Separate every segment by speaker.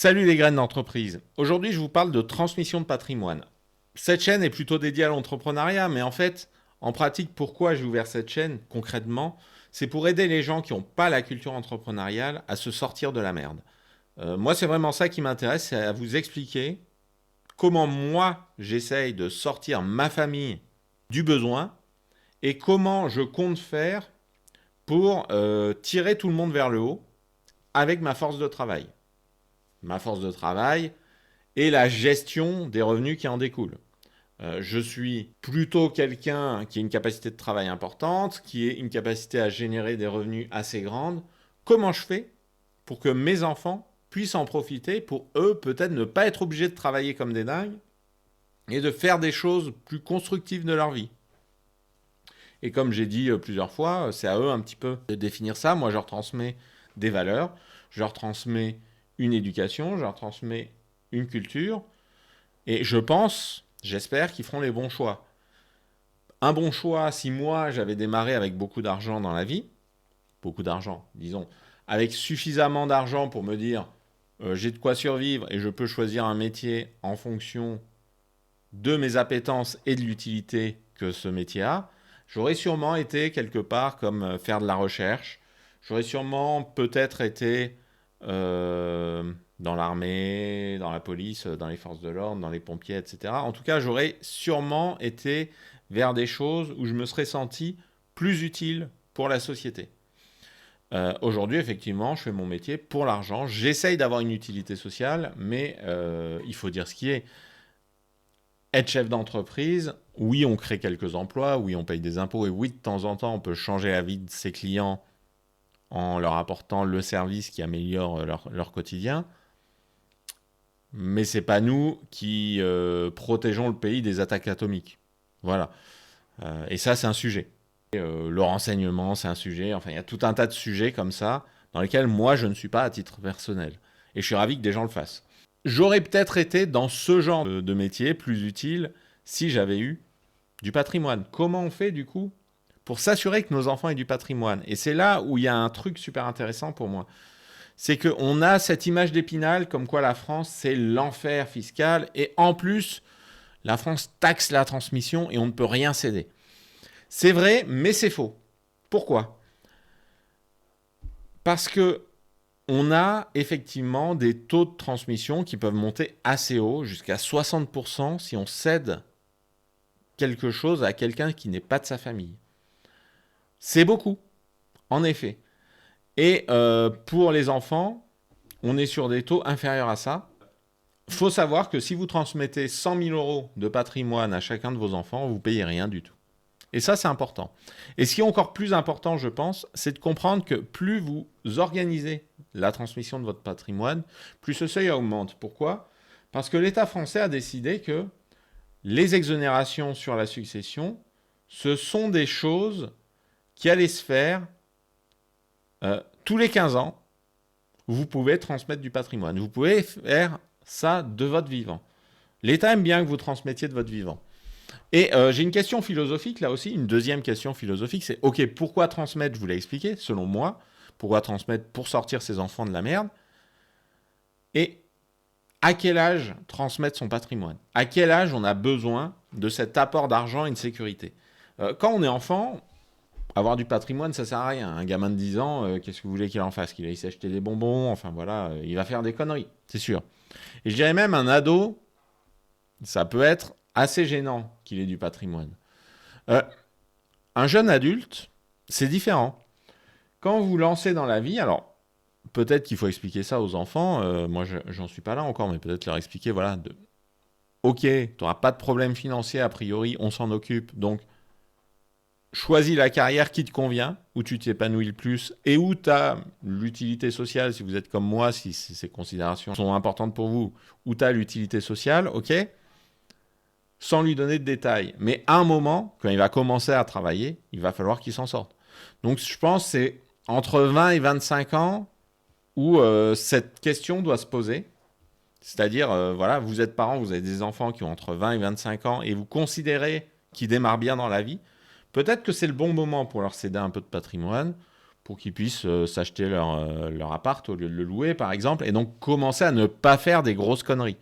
Speaker 1: Salut les graines d'entreprise. Aujourd'hui, je vous parle de transmission de patrimoine. Cette chaîne est plutôt dédiée à l'entrepreneuriat, mais en fait, en pratique, pourquoi j'ai ouvert cette chaîne concrètement? C'est pour aider les gens qui n'ont pas la culture entrepreneuriale à se sortir de la merde. Moi, c'est vraiment ça qui m'intéresse, c'est à vous expliquer comment moi, j'essaye de sortir ma famille du besoin et comment je compte faire pour tirer tout le monde vers le haut avec ma force de travail. Ma force de travail, et la gestion des revenus qui en découlent. Je suis plutôt quelqu'un qui a une capacité de travail importante, qui a une capacité à générer des revenus assez grande. Comment je fais pour que mes enfants puissent en profiter, pour eux peut-être ne pas être obligés de travailler comme des dingues et de faire des choses plus constructives de leur vie. Et comme j'ai dit plusieurs fois, c'est à eux un petit peu de définir ça. Moi, je leur transmets des valeurs, je leur transmets une éducation, je leur transmets une culture, et je pense, j'espère qu'ils feront les bons choix. Un bon choix, si moi j'avais démarré avec beaucoup d'argent dans la vie, beaucoup d'argent, disons, avec suffisamment d'argent pour me dire j'ai de quoi survivre et je peux choisir un métier en fonction de mes appétences et de l'utilité que ce métier a, j'aurais sûrement été quelque part comme faire de la recherche, j'aurais sûrement peut-être été dans l'armée, dans la police, dans les forces de l'ordre, dans les pompiers, etc. En tout cas, j'aurais sûrement été vers des choses où je me serais senti plus utile pour la société. Aujourd'hui, effectivement, je fais mon métier pour l'argent. J'essaye d'avoir une utilité sociale, mais il faut dire ce qui est. Être chef d'entreprise, oui, on crée quelques emplois, oui, on paye des impôts, et oui, de temps en temps, on peut changer la vie de ses clients en leur apportant le service qui améliore leur quotidien. Mais c'est pas nous qui protégeons le pays des attaques atomiques. Voilà. Et ça, c'est un sujet. Le renseignement, c'est un sujet. Enfin, il y a tout un tas de sujets comme ça dans lesquels moi, je ne suis pas à titre personnel. Et je suis ravi que des gens le fassent. J'aurais peut-être été dans ce genre de métier plus utile si j'avais eu du patrimoine. Comment on fait du coup pour s'assurer que nos enfants aient du patrimoine? Et c'est là où il y a un truc super intéressant pour moi. C'est qu'on a cette image d'Épinal comme quoi la France, c'est l'enfer fiscal. Et en plus, la France taxe la transmission et on ne peut rien céder. C'est vrai, mais c'est faux. Pourquoi? Parce que on a effectivement des taux de transmission qui peuvent monter assez haut, jusqu'à 60% si on cède quelque chose à quelqu'un qui n'est pas de sa famille. C'est beaucoup, en effet. Et pour les enfants, on est sur des taux inférieurs à ça. Il faut savoir que si vous transmettez 100 000 euros de patrimoine à chacun de vos enfants, vous ne payez rien du tout. Et ça, c'est important. Et ce qui est encore plus important, je pense, c'est de comprendre que plus vous organisez la transmission de votre patrimoine, plus ce seuil augmente. Pourquoi? Parce que l'État français a décidé que les exonérations sur la succession, ce sont des choses qui allaient se faire tous les 15 ans. Vous pouvez transmettre du patrimoine. Vous pouvez faire ça de votre vivant. L'État aime bien que vous transmettiez de votre vivant. Et j'ai une question philosophique là aussi, une deuxième question philosophique, c'est ok, pourquoi transmettre? Je vous l'ai expliqué, selon moi, pourquoi transmettre pour sortir ses enfants de la merde? Et à quel âge transmettre son patrimoine? À quel âge on a besoin de cet apport d'argent et de sécurité? Quand on est enfant, avoir du patrimoine, ça sert à rien. Un gamin de 10 ans, qu'est-ce que vous voulez qu'il en fasse? Qu'il aille s'acheter des bonbons, enfin voilà, il va faire des conneries, c'est sûr. Et je dirais même un ado, ça peut être assez gênant qu'il ait du patrimoine. Euh, un jeune adulte, c'est différent. Quand vous vous lancez dans la vie, alors peut-être qu'il faut expliquer ça aux enfants, moi j'en suis pas là encore, mais peut-être leur expliquer, voilà, ok, tu n'auras pas de problème financier a priori, on s'en occupe, donc choisis la carrière qui te convient, où tu t'épanouis le plus et où tu as l'utilité sociale, si vous êtes comme moi, si ces considérations sont importantes pour vous, où tu as l'utilité sociale, ok, sans lui donner de détails. Mais à un moment, quand il va commencer à travailler, il va falloir qu'il s'en sorte. Donc je pense que c'est entre 20 et 25 ans où cette question doit se poser. C'est-à-dire, voilà, vous êtes parent, vous avez des enfants qui ont entre 20 et 25 ans et vous considérez qu'ils démarrent bien dans la vie. Peut-être que c'est le bon moment pour leur céder un peu de patrimoine, pour qu'ils puissent s'acheter leur appart au lieu de le louer, par exemple, et donc commencer à ne pas faire des grosses conneries.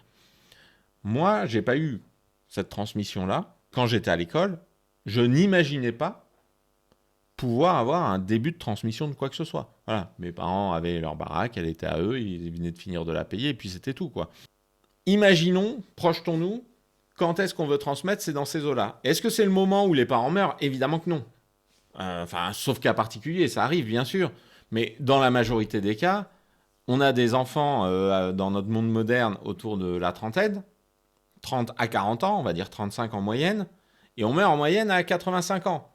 Speaker 1: Moi, j'ai pas eu cette transmission-là. Quand j'étais à l'école, je n'imaginais pas pouvoir avoir un début de transmission de quoi que ce soit. Voilà, mes parents avaient leur baraque, elle était à eux, ils venaient de finir de la payer, et puis c'était tout, quoi. Imaginons, projetons-nous, quand est-ce qu'on veut transmettre, c'est dans ces eaux-là. Est-ce que c'est le moment où les parents meurent? Évidemment que non. Sauf cas particulier, ça arrive, bien sûr. Mais dans la majorité des cas, on a des enfants dans notre monde moderne autour de la trentaine, 30 à 40 ans, on va dire 35 en moyenne, et on meurt en moyenne à 85 ans.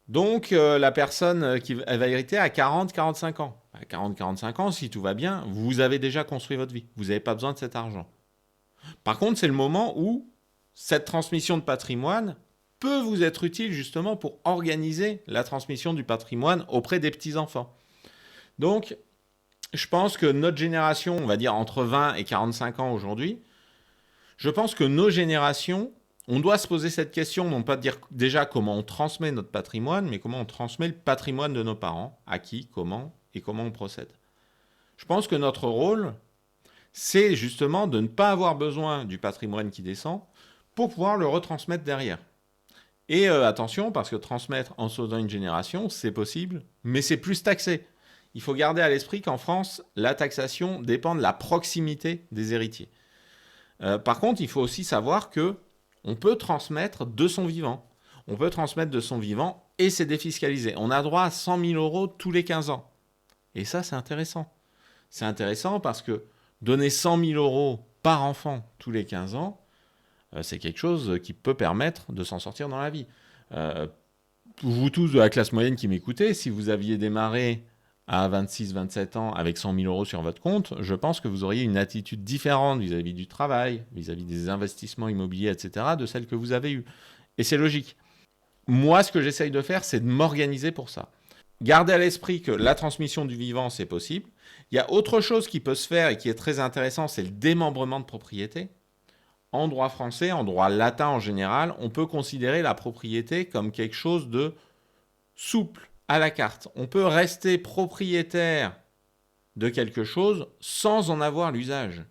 Speaker 1: Donc la personne elle va hériter à 40-45 ans. À 40-45 ans, si tout va bien, vous avez déjà construit votre vie. Vous n'avez pas besoin de cet argent. Par contre, c'est le moment où cette transmission de patrimoine peut vous être utile justement pour organiser la transmission du patrimoine auprès des petits-enfants. Donc, je pense que notre génération, on va dire entre 20 et 45 ans aujourd'hui, je pense que nos générations, on doit se poser cette question, non pas de dire déjà comment on transmet notre patrimoine, mais comment on transmet le patrimoine de nos parents, à qui, comment et comment on procède. Je pense que notre rôle, c'est justement de ne pas avoir besoin du patrimoine qui descend pour pouvoir le retransmettre derrière. Et attention, parce que transmettre en sautant une génération, c'est possible, mais c'est plus taxé. Il faut garder à l'esprit qu'en France, la taxation dépend de la proximité des héritiers. Par contre, il faut aussi savoir que on peut transmettre de son vivant. On peut transmettre de son vivant et c'est défiscalisé. On a droit à 100 000 euros tous les 15 ans. Et ça, c'est intéressant. C'est intéressant parce que donner 100 000 euros par enfant tous les 15 ans, c'est quelque chose qui peut permettre de s'en sortir dans la vie. Vous tous de la classe moyenne qui m'écoutez, si vous aviez démarré à 26-27 ans avec 100 000 euros sur votre compte, je pense que vous auriez une attitude différente vis-à-vis du travail, vis-à-vis des investissements immobiliers, etc., de celle que vous avez eue. Et c'est logique. Moi, ce que j'essaye de faire, c'est de m'organiser pour ça. Gardez à l'esprit que la transmission du vivant, c'est possible. Il y a autre chose qui peut se faire et qui est très intéressant, c'est le démembrement de propriété. En droit français, en droit latin en général, on peut considérer la propriété comme quelque chose de souple, à la carte. On peut rester propriétaire de quelque chose sans en avoir l'usage.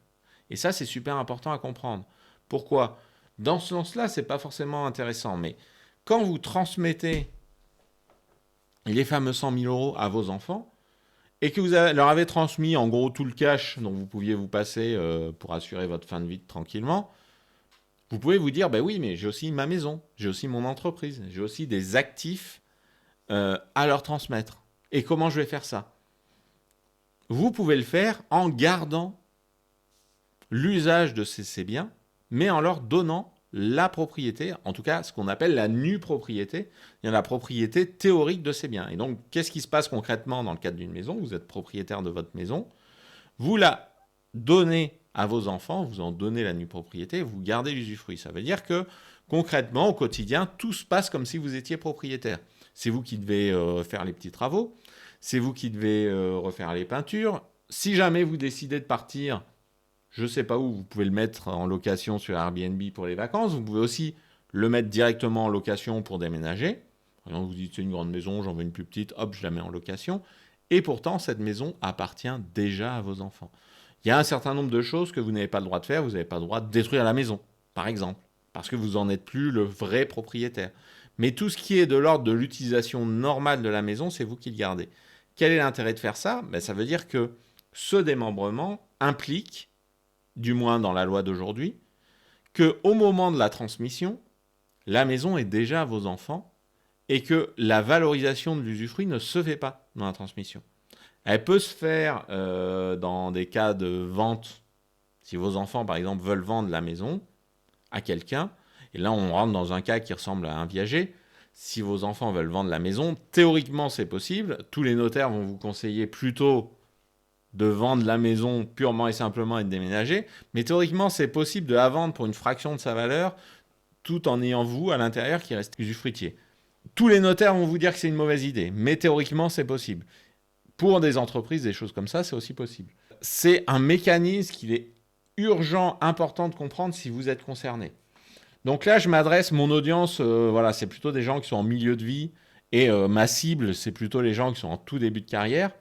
Speaker 1: Et ça, c'est super important à comprendre. Pourquoi ? Dans ce sens-là, ce n'est pas forcément intéressant, mais quand vous transmettez les fameux 100 000 euros à vos enfants, et que vous leur avez transmis en gros tout le cash dont vous pouviez vous passer pour assurer votre fin de vie tranquillement, vous pouvez vous dire, ben oui, mais j'ai aussi ma maison, j'ai aussi mon entreprise, j'ai aussi des actifs à leur transmettre. Et comment je vais faire ça ? Vous pouvez le faire en gardant l'usage de ces biens, mais en leur donnant la propriété, en tout cas ce qu'on appelle la nue propriété, il y a la propriété théorique de ces biens. Et donc, qu'est-ce qui se passe concrètement dans le cadre d'une maison ? Vous êtes propriétaire de votre maison, vous la donnez à vos enfants, vous en donnez la nue propriété, vous gardez l'usufruit. Ça veut dire que concrètement, au quotidien, tout se passe comme si vous étiez propriétaire. C'est vous qui devez faire les petits travaux, c'est vous qui devez refaire les peintures. Si jamais vous décidez de partir, je ne sais pas où, vous pouvez le mettre en location sur Airbnb pour les vacances. Vous pouvez aussi le mettre directement en location pour déménager. Par exemple, vous dites c'est une grande maison, j'en veux une plus petite, hop, je la mets en location. Et pourtant, cette maison appartient déjà à vos enfants. Il y a un certain nombre de choses que vous n'avez pas le droit de faire. Vous n'avez pas le droit de détruire la maison, par exemple, parce que vous n'en êtes plus le vrai propriétaire. Mais tout ce qui est de l'ordre de l'utilisation normale de la maison, c'est vous qui le gardez. Quel est l'intérêt de faire ça ? Ça veut dire que ce démembrement implique, du moins dans la loi d'aujourd'hui, qu'au moment de la transmission, la maison est déjà à vos enfants et que la valorisation de l'usufruit ne se fait pas dans la transmission. Elle peut se faire dans des cas de vente, si vos enfants, par exemple, veulent vendre la maison à quelqu'un, et là on rentre dans un cas qui ressemble à un viager. Si vos enfants veulent vendre la maison, théoriquement c'est possible, tous les notaires vont vous conseiller plutôt de vendre la maison purement et simplement et de déménager, mais théoriquement c'est possible de la vendre pour une fraction de sa valeur, tout en ayant vous à l'intérieur qui reste usufruitier. Tous les notaires vont vous dire que c'est une mauvaise idée, mais théoriquement c'est possible. Pour des entreprises, des choses comme ça, c'est aussi possible. C'est un mécanisme qu'il est urgent, important de comprendre si vous êtes concerné. Donc là, je m'adresse, mon audience, c'est plutôt des gens qui sont en milieu de vie Et ma cible, c'est plutôt les gens qui sont en tout début de carrière.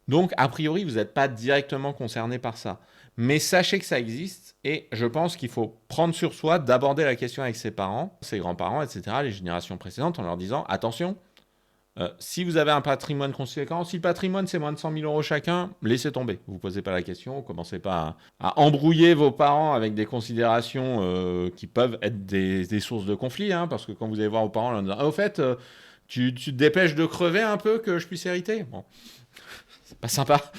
Speaker 1: Donc, a priori, vous n'êtes pas directement concerné par ça. Mais sachez que ça existe et je pense qu'il faut prendre sur soi d'aborder la question avec ses parents, ses grands-parents, etc., les générations précédentes, en leur disant attention, si vous avez un patrimoine conséquent, si le patrimoine c'est moins de 100 000 euros chacun, laissez tomber. Vous ne posez pas la question, commencez pas à embrouiller vos parents avec des considérations qui peuvent être des sources de conflit, hein, parce que quand vous allez voir vos parents, leur disant au fait, tu te dépêches de crever un peu que je puisse hériter. Bon, c'est pas sympa.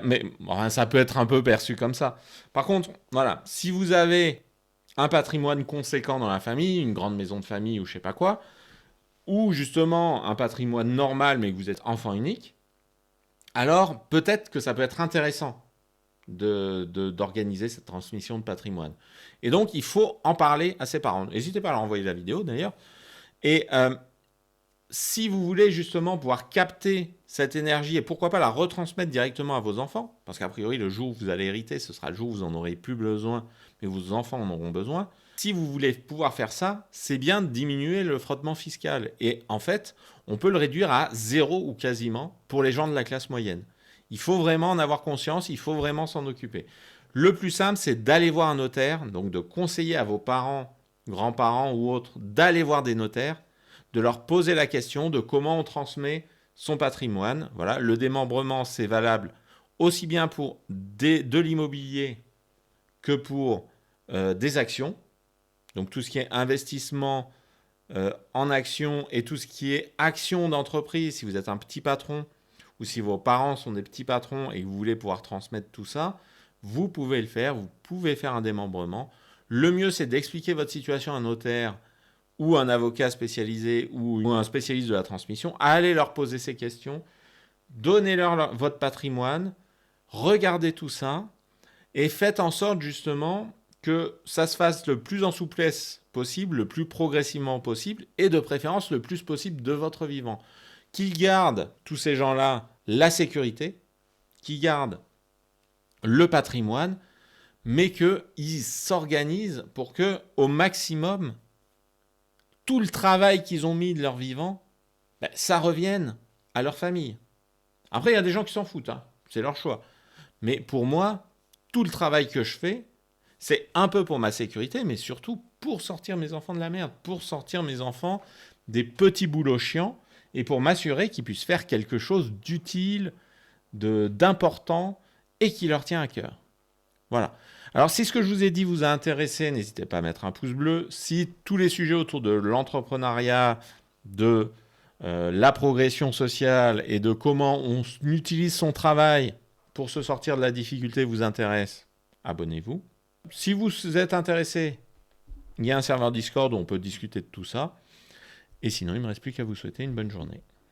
Speaker 1: Mais bon, ça peut être un peu perçu comme ça. Par contre, voilà, si vous avez un patrimoine conséquent dans la famille, une grande maison de famille ou je sais pas quoi, ou justement un patrimoine normal mais que vous êtes enfant unique, alors peut-être que ça peut être intéressant d'organiser cette transmission de patrimoine. Et donc, il faut en parler à ses parents. N'hésitez pas à leur envoyer la vidéo d'ailleurs. Et si vous voulez justement pouvoir capter cette énergie et pourquoi pas la retransmettre directement à vos enfants, parce qu'a priori le jour où vous allez hériter, ce sera le jour où vous n'en aurez plus besoin, mais vos enfants en auront besoin. Si vous voulez pouvoir faire ça, c'est bien de diminuer le frottement fiscal. Et en fait, on peut le réduire à zéro ou quasiment pour les gens de la classe moyenne. Il faut vraiment en avoir conscience, il faut vraiment s'en occuper. Le plus simple, c'est d'aller voir un notaire, donc de conseiller à vos parents, grands-parents ou autres, d'aller voir des notaires, de leur poser la question de comment on transmet son patrimoine. Voilà, le démembrement, c'est valable aussi bien pour de l'immobilier que pour des actions. Donc tout ce qui est investissement en actions et tout ce qui est action d'entreprise, si vous êtes un petit patron ou si vos parents sont des petits patrons et que vous voulez pouvoir transmettre tout ça, vous pouvez le faire, vous pouvez faire un démembrement. Le mieux, c'est d'expliquer votre situation à un notaire ou un avocat spécialisé ou un spécialiste de la transmission. Allez leur poser ces questions, donnez-leur votre patrimoine, regardez tout ça et faites en sorte justement que ça se fasse le plus en souplesse possible, le plus progressivement possible et de préférence le plus possible de votre vivant. Qu'ils gardent, tous ces gens-là, la sécurité, qu'ils gardent le patrimoine, mais qu'ils s'organisent pour que, au maximum, tout le travail qu'ils ont mis de leur vivant, ça revienne à leur famille. Après, il y a des gens qui s'en foutent, hein, c'est leur choix. Mais pour moi, tout le travail que je fais, c'est un peu pour ma sécurité, mais surtout pour sortir mes enfants de la merde, pour sortir mes enfants des petits boulots chiants et pour m'assurer qu'ils puissent faire quelque chose d'utile, d'important et qui leur tient à cœur. Voilà. Alors, si ce que je vous ai dit vous a intéressé, n'hésitez pas à mettre un pouce bleu. Si tous les sujets autour de l'entrepreneuriat, de la progression sociale et de comment on utilise son travail pour se sortir de la difficulté vous intéressent, abonnez-vous. Si vous êtes intéressé, il y a un serveur Discord où on peut discuter de tout ça. Et sinon, il ne me reste plus qu'à vous souhaiter une bonne journée.